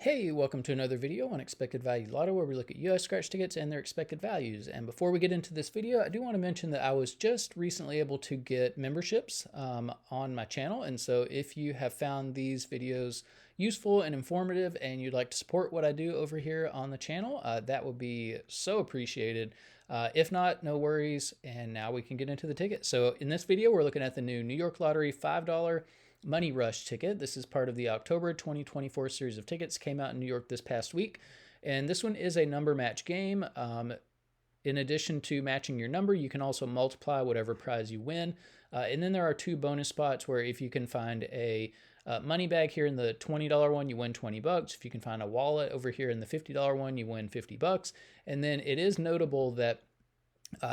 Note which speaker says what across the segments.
Speaker 1: Hey, welcome to another video on Expected Value Lotto, where we look at US scratch tickets and their expected values. And before we get into this video, I do want to mention that I was just recently able to get memberships on my channel. And so if you have found these videos useful and informative and you'd like to support what I do over here on the channel, that would be so appreciated. If not, no worries. And now we can get into the ticket. So in this video, we're looking at the new New York Lottery $5 Money Rush ticket. This is part of the October 2024 series of tickets. Came out in New York this past week. And this one is a number match game. In addition to matching your number, you can also multiply whatever prize you win. And then there are two bonus spots where if you can find a money bag here in the $20 one, you win 20 bucks. If you can find a wallet over here in the $50 one, you win 50 bucks. And then it is notable that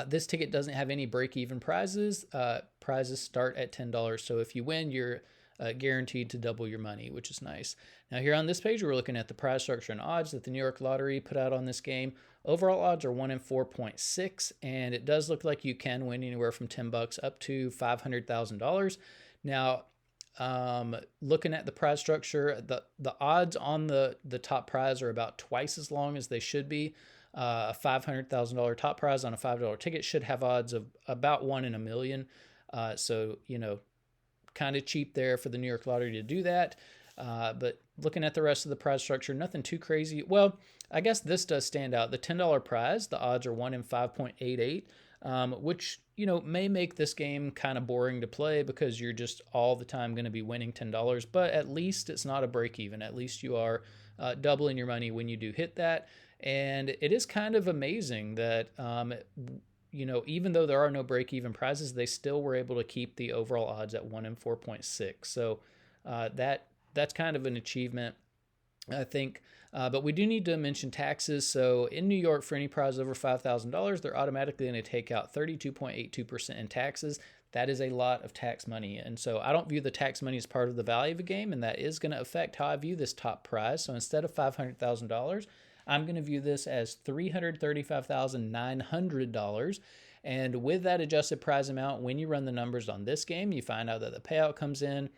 Speaker 1: this ticket doesn't have any break-even prizes. Prizes start at $10. So if you win, you're guaranteed to double your money, which is nice. Now here on this page, we're looking at the prize structure and odds that the New York Lottery put out on this game. Overall odds are 1 in 4.6, and it does look like you can win anywhere from 10 bucks up to $500,000. Now, looking at the prize structure, the odds on the top prize are about twice as long as they should be. A $500,000 top prize on a $5 ticket should have odds of about 1 in a million. So, you know, kind of cheap there for the New York Lottery to do that. But looking at the rest of the prize structure, nothing too crazy. Well, I guess this does stand out. The $10 prize, the odds are 1 in 5.88, which, you know, may make this game kind of boring to play because you're just all the time going to be winning $10. But at least it's not a break even. At least you are doubling your money when you do hit that. And it is kind of amazing that you know, even though there are no break-even prizes, they still were able to keep the overall odds at 1 in 4.6. So that's kind of an achievement, I think. But we do need to mention taxes. So in New York, for any prize over $5,000, they're automatically going to take out 32.82% in taxes. That is a lot of tax money. And so I don't view the tax money as part of the value of a game, and that is going to affect how I view this top prize. So instead of $500,000, I'm going to view this as $335,900. And with that adjusted prize amount, when you run the numbers on this game, you find out that the payout comes in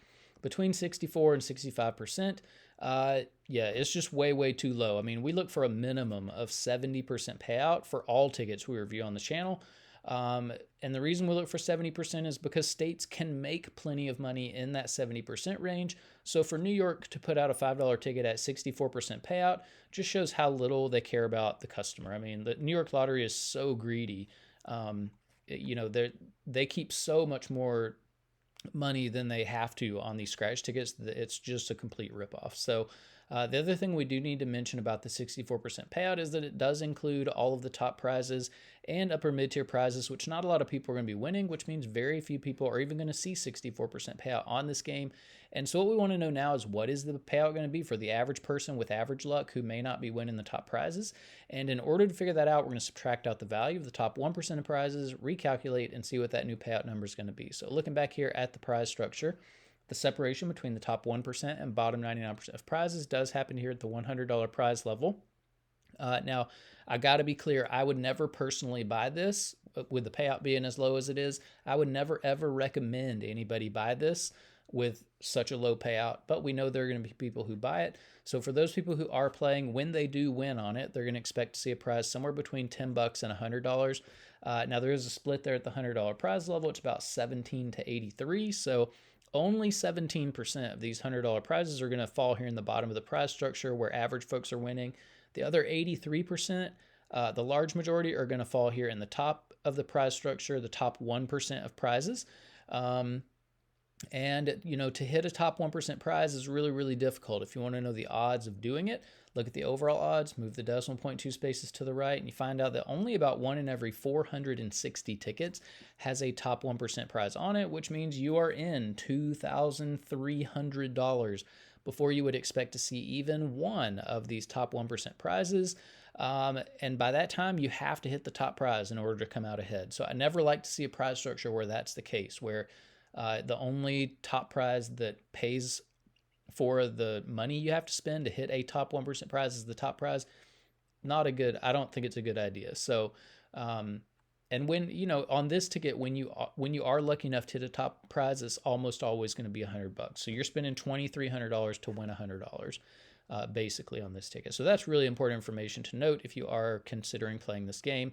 Speaker 1: between 64 and 65%. Yeah, it's just way, way too low. I mean, we look for a minimum of 70% payout for all tickets we review on the channel. And the reason we look for 70% is because states can make plenty of money in that 70% range. So for New York to put out a $5 ticket at 64% payout just shows how little they care about the customer. I mean, the New York Lottery is so greedy. You know, they keep so much more money than they have to on these scratch tickets that it's just a complete ripoff. So the other thing we do need to mention about the 64% payout is that it does include all of the top prizes and upper mid-tier prizes, which not a lot of people are going to be winning, which means very few people are even going to see 64% payout on this game. And so what we want to know now is, what is the payout going to be for the average person with average luck who may not be winning the top prizes? And in order to figure that out, we're going to subtract out the value of the top 1% of prizes, recalculate, and see what that new payout number is going to be. So looking back here at the prize structure, the separation between the top 1% and bottom 99% of prizes does happen here at the $100 prize level. Now, I got to be clear, I would never personally buy this with the payout being as low as it is. I would never, ever recommend anybody buy this with such a low payout, but we know there are going to be people who buy it. So for those people who are playing, when they do win on it, they're going to expect to see a prize somewhere between 10 bucks and $100. Now there is a split there at the $100 prize level. It's about 17 to 83. So only 17% of these $100 prizes are going to fall here in the bottom of the prize structure where average folks are winning. The other 83%, the large majority, are going to fall here in the top of the prize structure, the top 1% of prizes. And, you know, to hit a top 1% prize is really, really difficult. If you want to know the odds of doing it, look at the overall odds, move the decimal point 2 spaces to the right, and you find out that only about 1 in every 460 tickets has a top 1% prize on it, which means you are in $2,300 before you would expect to see even one of these top 1% prizes. And by that time, you have to hit the top prize in order to come out ahead. So I never like to see a prize structure where that's the case, where the only top prize that pays for the money you have to spend to hit a top 1% prize is the top prize. I don't think it's a good idea. So, and when, you know, on this ticket, when you are lucky enough to hit a top prize, it's almost always going to be $100. So you're spending $2,300 to win $100. basically on this ticket. So that's really important information to note if you are considering playing this game.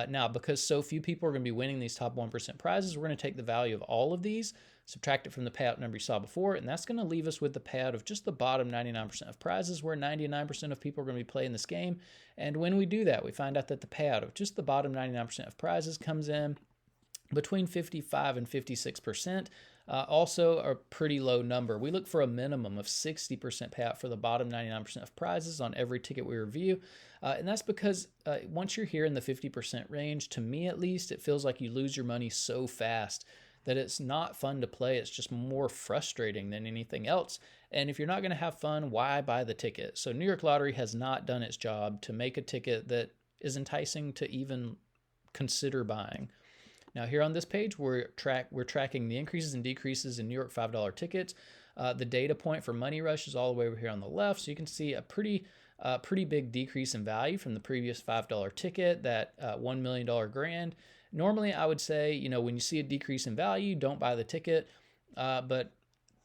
Speaker 1: Now, because so few people are going to be winning these top 1% prizes, we're going to take the value of all of these, subtract it from the payout number you saw before, and that's going to leave us with the payout of just the bottom 99% of prizes, where 99% of people are going to be playing this game. And when we do that, we find out that the payout of just the bottom 99% of prizes comes in between 55 and 56%. Also a pretty low number. We look for a minimum of 60% payout for the bottom 99% of prizes on every ticket we review. And that's because once you're here in the 50% range, to me at least, it feels like you lose your money so fast that it's not fun to play. It's just more frustrating than anything else. And if you're not going to have fun, why buy the ticket? So New York Lottery has not done its job to make a ticket that is enticing to even consider buying. Now here on this page, we're tracking the increases and decreases in New York $5 tickets. The data point for Money Rush is all the way over here on the left, so you can see a pretty big decrease in value from the previous $5 ticket, that $1 million grand. Normally, I would say, when you see a decrease in value, don't buy the ticket, but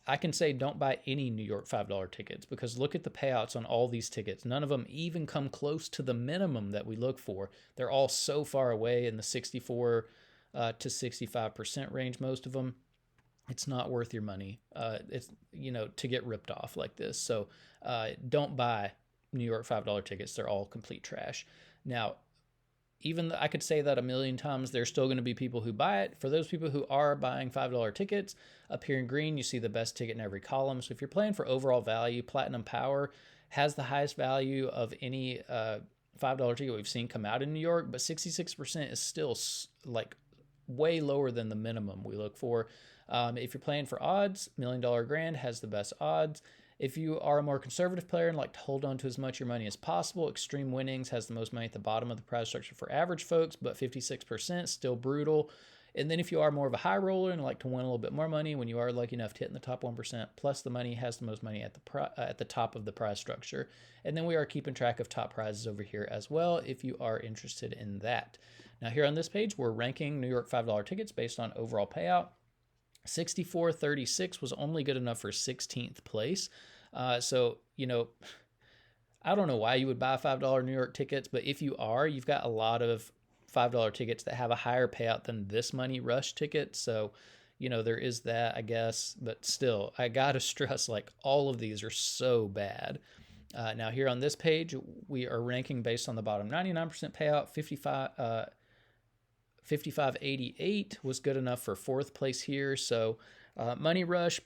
Speaker 1: I can say don't buy any New York $5 tickets, because look at the payouts on all these tickets. None of them even come close to the minimum that we look for. They're all so far away in the 64 to 65% range, most of them. It's not worth your money. It's to get ripped off like this. So don't buy New York $5 tickets. They're all complete trash. Now, even I could say that a million times, there's still going to be people who buy it. For those people who are buying $5 tickets, up here in green, you see the best ticket in every column. So if you're playing for overall value, Platinum Power has the highest value of any $5 ticket we've seen come out in New York, but 66% is still like way lower than the minimum we look for. If you're playing for odds, $1 million grand has the best odds. If you are a more conservative player and like to hold on to as much of your money as possible, Extreme Winnings has the most money at the bottom of the prize structure for average folks, but 56%, still brutal. And then if you are more of a high roller and like to win a little bit more money, when you are lucky enough to hit in the top 1%, plus the money has the most money at the top of the prize structure. And then we are keeping track of top prizes over here as well, if you are interested in that. Now here on this page, we're ranking New York $5 tickets based on overall payout. 64.36 was only good enough for 16th place. So, I don't know why you would buy $5 New York tickets, but if you are, you've got a lot of $5 tickets that have a higher payout than this Money Rush ticket. So, there is that, I guess, but still, I got to stress, like, all of these are so bad. Now here on this page, we are ranking based on the bottom 99% payout. 55.88 was good enough for 4th place here. So Money Rush,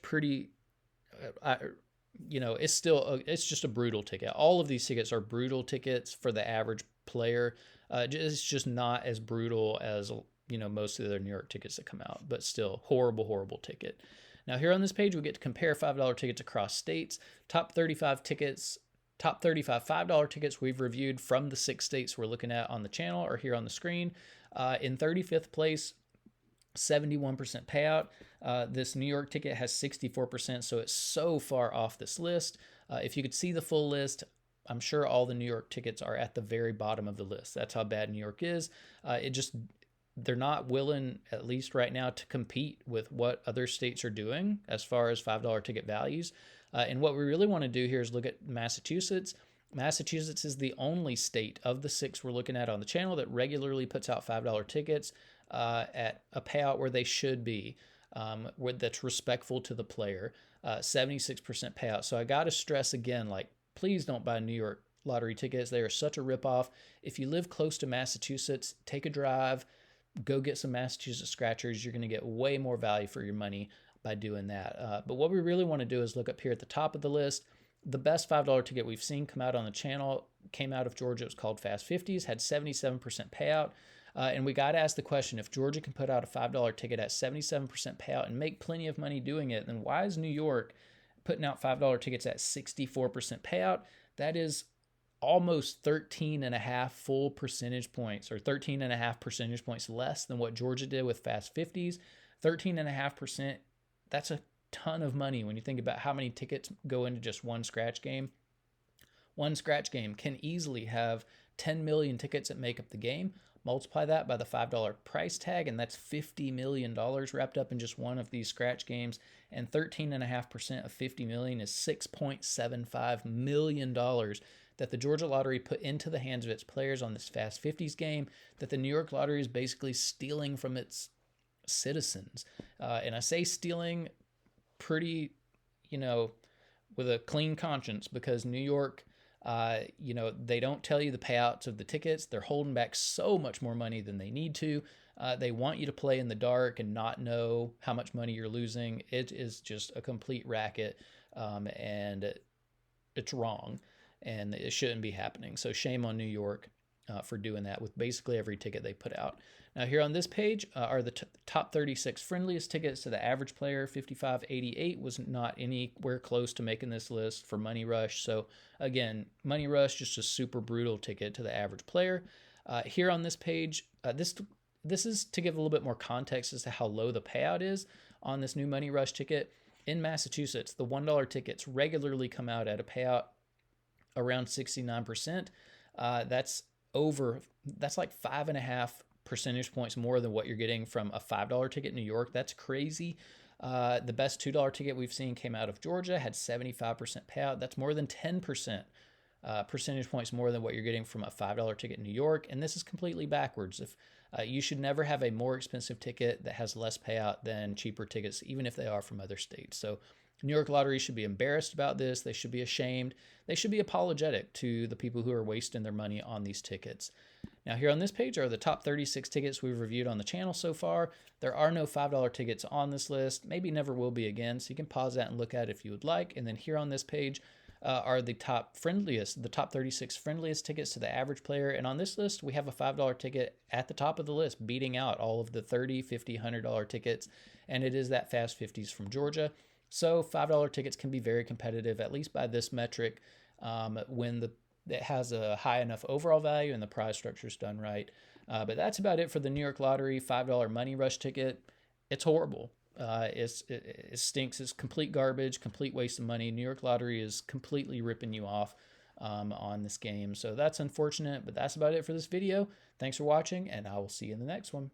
Speaker 1: it's just a brutal ticket. All of these tickets are brutal tickets for the average player. It's just not as brutal as most of the other New York tickets that come out, but still horrible ticket. Now here on this page, we get to compare $5 tickets across states. Top 35 $5 tickets we've reviewed from the 6 states we're looking at on the channel are here on the screen. In 35th place, 71% payout. This New York ticket has 64%, so it's so far off this list. If you could see the full list, I'm sure all the New York tickets are at the very bottom of the list. That's how bad New York is. They're not willing, at least right now, to compete with what other states are doing as far as $5 ticket values. And what we really want to do here is look at Massachusetts. Massachusetts is the only state of the 6 we're looking at on the channel that regularly puts out $5 tickets at a payout where they should be, that's respectful to the player, 76% payout. So I got to stress again, like, please don't buy New York lottery tickets. They are such a ripoff. If you live close to Massachusetts, take a drive, go get some Massachusetts scratchers. You're going to get way more value for your money by doing that. But what we really want to do is look up here at the top of the list. The best $5 ticket we've seen come out on the channel came out of Georgia. It was called Fast 50s, had 77% payout. And we got to ask the question, if Georgia can put out a $5 ticket at 77% payout and make plenty of money doing it, then why is New York putting out $5 tickets at 64% payout? That is almost 13.5 full percentage points, or 13.5 percentage points less than what Georgia did with Fast 50s. 13.5%, that's a ton of money when you think about how many tickets go into just one scratch game. One scratch game can easily have 10 million tickets that make up the game, multiply that by the $5 price tag, and that's $50 million wrapped up in just one of these scratch games. And 13.5% of 50 million is $6.75 million that the Georgia Lottery put into the hands of its players on this Fast 50s game, that the New York Lottery is basically stealing from its citizens. And I say stealing pretty, with a clean conscience, because New York, they don't tell you the payouts of the tickets. They're holding back so much more money than they need to. They want you to play in the dark and not know how much money you're losing. It is just a complete racket, and it's wrong, and it shouldn't be happening. So shame on New York for doing that with basically every ticket they put out. Now here on this page are the top 36 friendliest tickets to the average player. 5588 was not anywhere close to making this list for Money Rush. So again, Money Rush, just a super brutal ticket to the average player. Here on this page, this is to give a little bit more context as to how low the payout is on this new Money Rush ticket. In Massachusetts, the $1 tickets regularly come out at a payout around 69%. That's like 5.5 percentage points more than what you're getting from a $5 ticket in New York. That's crazy. The best $2 ticket we've seen came out of Georgia, had 75% payout. That's more than 10% percentage points more than what you're getting from a $5 ticket in New York. And this is completely backwards. If you should never have a more expensive ticket that has less payout than cheaper tickets, even if they are from other states. So New York Lottery should be embarrassed about this. They should be ashamed. They should be apologetic to the people who are wasting their money on these tickets. Now here on this page are the top 36 tickets we've reviewed on the channel so far. There are no $5 tickets on this list, maybe never will be again, so you can pause that and look at it if you would like. And then here on this page are the top 36 friendliest tickets to the average player. And on this list, we have a $5 ticket at the top of the list, beating out all of the $30, $50, $100 tickets. And it is that Fast 50s from Georgia. So $5 tickets can be very competitive, at least by this metric, when it has a high enough overall value and the prize structure is done right. But that's about it for the New York Lottery $5 Money Rush ticket. It's horrible. It stinks. It's complete garbage, complete waste of money. New York Lottery is completely ripping you off on this game. So that's unfortunate, but that's about it for this video. Thanks for watching, and I will see you in the next one.